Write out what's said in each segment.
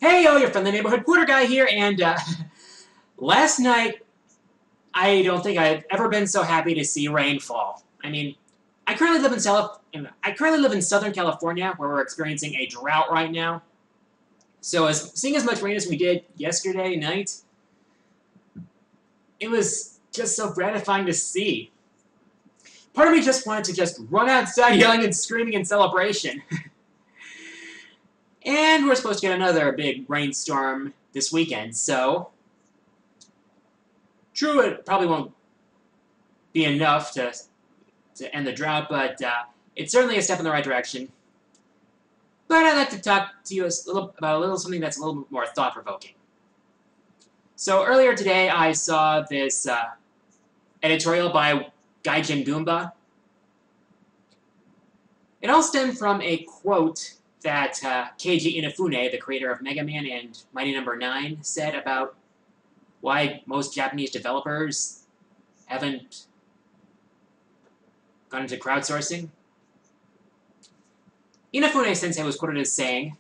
Hey, yo, your friendly neighborhood quarter guy here, and last night, I don't think I've ever been so happy to see rainfall. I mean, I currently live in Southern California, where we're experiencing a drought right now. So, seeing as much rain as we did yesterday night, it was just so gratifying to see. Part of me just wanted to just run outside yelling and screaming in celebration. And we're supposed to get another big rainstorm this weekend, so true, it probably won't be enough to end the drought, but it's certainly a step in the right direction. But I'd like to talk to you about something that's a little bit more thought-provoking. So earlier today, I saw this editorial by Gaijin Goomba. It all stemmed from a quote that Keiji Inafune, the creator of Megaman and Mighty No. 9, said about why most Japanese developers haven't gone into crowdsourcing. Inafune-Sensei was quoted as saying,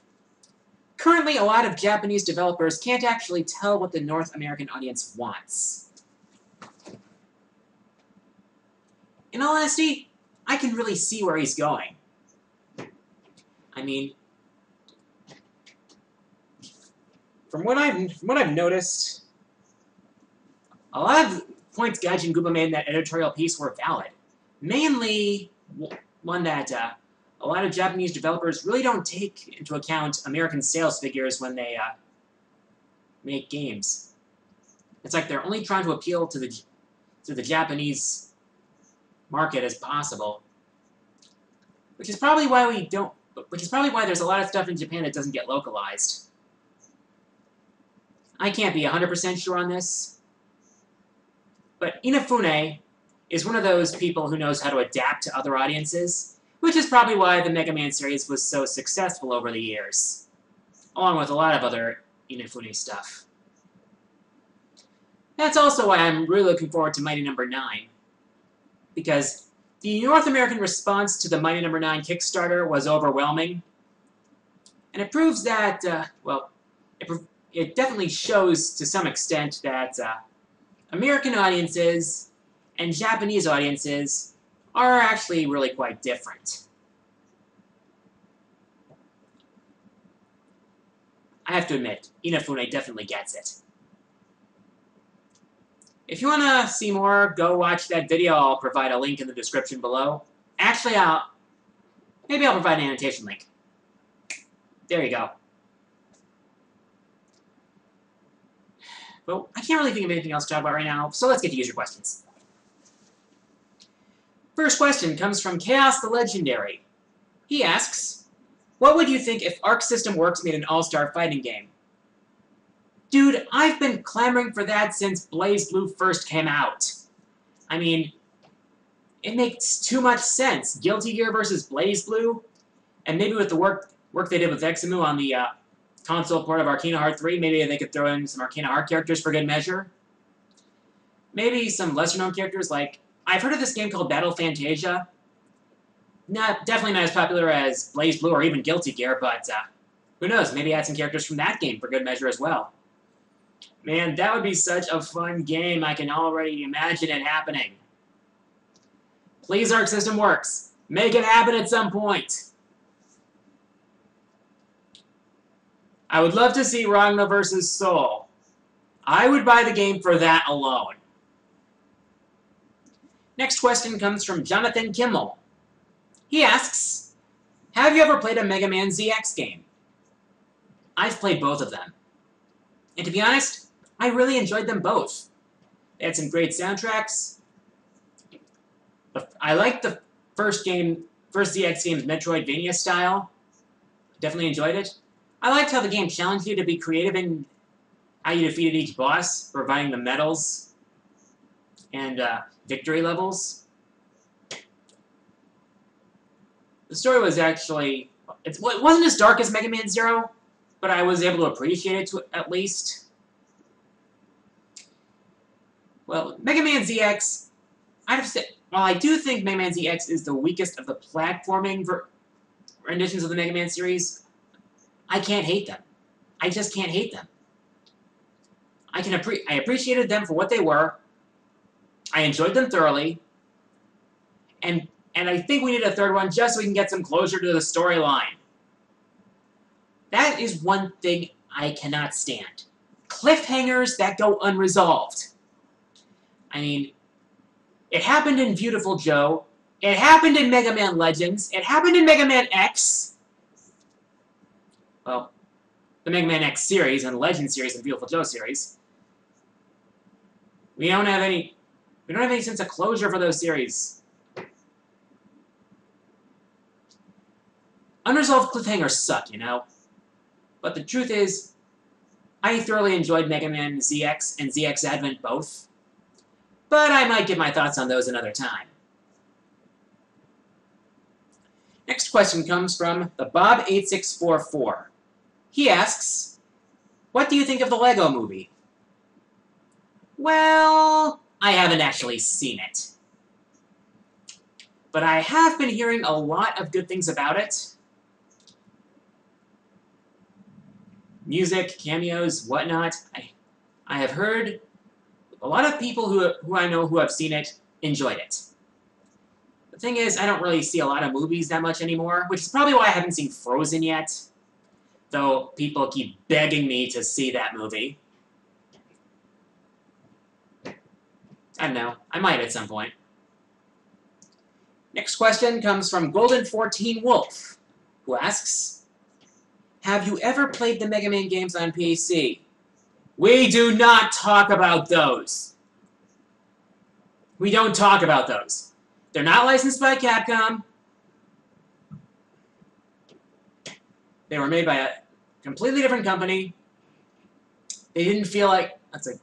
"Currently, a lot of Japanese developers can't actually tell what the North American audience wants." In all honesty, I can really see where he's going. I mean, from what I've noticed, a lot of points Gaijin Goomba made in that editorial piece were valid. Mainly, one that a lot of Japanese developers really don't take into account American sales figures when they make games. It's like they're only trying to appeal to the Japanese market as possible, which is probably why there's a lot of stuff in Japan that doesn't get localized. I can't be 100% sure on this, but Inafune is one of those people who knows how to adapt to other audiences, which is probably why the Mega Man series was so successful over the years, along with a lot of other Inafune stuff. That's also why I'm really looking forward to Mighty No. 9, because the North American response to the Mighty No. 9 Kickstarter was overwhelming, and it proves that, it definitely shows to some extent that American audiences and Japanese audiences are actually really quite different. I have to admit, Inafune definitely gets it. If you want to see more, go watch that video. I'll provide a link in the description below. Actually, maybe I'll provide an annotation link. There you go. Well, I can't really think of anything else to talk about right now, so let's get to user questions. First question comes from Chaos the Legendary. He asks, "What would you think if Arc System Works made an all-star fighting game?" Dude, I've been clamoring for that since BlazBlue first came out. I mean, it makes too much sense. Guilty Gear versus BlazBlue, and maybe with the work they did with Examu on the console port of Arcana Heart 3, maybe they could throw in some Arcana Heart characters for good measure. Maybe some lesser-known characters like... I've heard of this game called Battle Fantasia. Definitely not as popular as BlazBlue or even Guilty Gear, but who knows, maybe add some characters from that game for good measure as well. Man, that would be such a fun game. I can already imagine it happening. Please, Arc System Works. Make it happen at some point. I would love to see Ragna vs. Soul. I would buy the game for that alone. Next question comes from Jonathan Kimmel. He asks, "Have you ever played a Mega Man ZX game?" I've played both of them. And to be honest, I really enjoyed them both. They had some great soundtracks. I liked the first ZX game's Metroidvania style. Definitely enjoyed it. I liked how the game challenged you to be creative in how you defeated each boss, providing the medals and victory levels. The story was actually... it wasn't as dark as Mega Man Zero, but I was able to appreciate it at least. Well, Mega Man ZX, I'd have to say, while I do think Mega Man ZX is the weakest of the platforming renditions of the Mega Man series, I can't hate them. I just can't hate them. I appreciated them for what they were. I enjoyed them thoroughly. And I think we need a third one just so we can get some closure to the storyline. That is one thing I cannot stand. Cliffhangers that go unresolved. I mean, it happened in Beautiful Joe. It happened in Mega Man Legends. It happened in Mega Man X. Well, the Mega Man X series and the Legends series and Beautiful Joe series. We don't have any sense of closure for those series. Unresolved cliffhangers suck, you know? But the truth is, I thoroughly enjoyed Mega Man ZX and ZX Advent both. But I might give my thoughts on those another time. Next question comes from the Bob8644. He asks, what do you think of the Lego Movie? Well, I haven't actually seen it. But I have been hearing a lot of good things about it. Music, cameos, whatnot. I have heard a lot of people who I know who have seen it enjoyed it. The thing is, I don't really see a lot of movies that much anymore, which is probably why I haven't seen Frozen yet. Though people keep begging me to see that movie. I don't know. I might at some point. Next question comes from Golden14 Wolf, who asks, have you ever played the Mega Man games on PC? We do not talk about those. We don't talk about those. They're not licensed by Capcom. They were made by a completely different company. They didn't feel like... the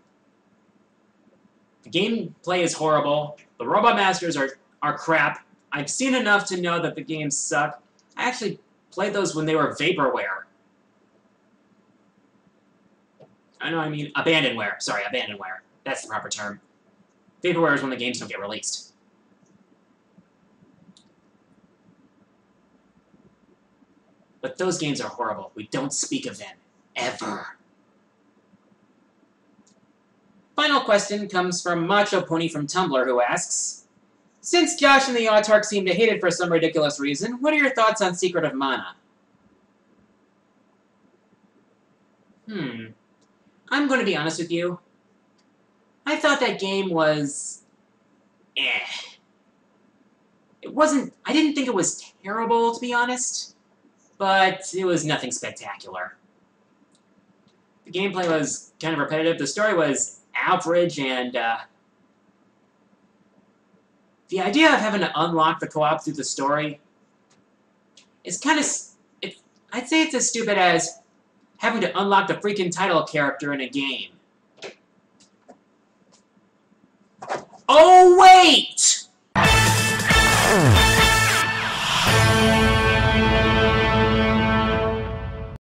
gameplay is horrible. The Robot Masters are crap. I've seen enough to know that the games suck. I actually played those when they were vaporware. I mean abandonware. Sorry, abandonware. That's the proper term. Vaporware is when the games don't get released. But those games are horrible. We don't speak of them. Ever. Final question comes from Macho Pony from Tumblr, who asks, since Josh and the Autark seem to hate it for some ridiculous reason, what are your thoughts on Secret of Mana? I'm going to be honest with you. I thought that game was... It wasn't... I didn't think it was terrible, to be honest. But it was nothing spectacular. The gameplay was kind of repetitive. The story was average, and the idea of having to unlock the co-op through the story is kind of... I'd say it's as stupid as having to unlock the freaking title character in a game.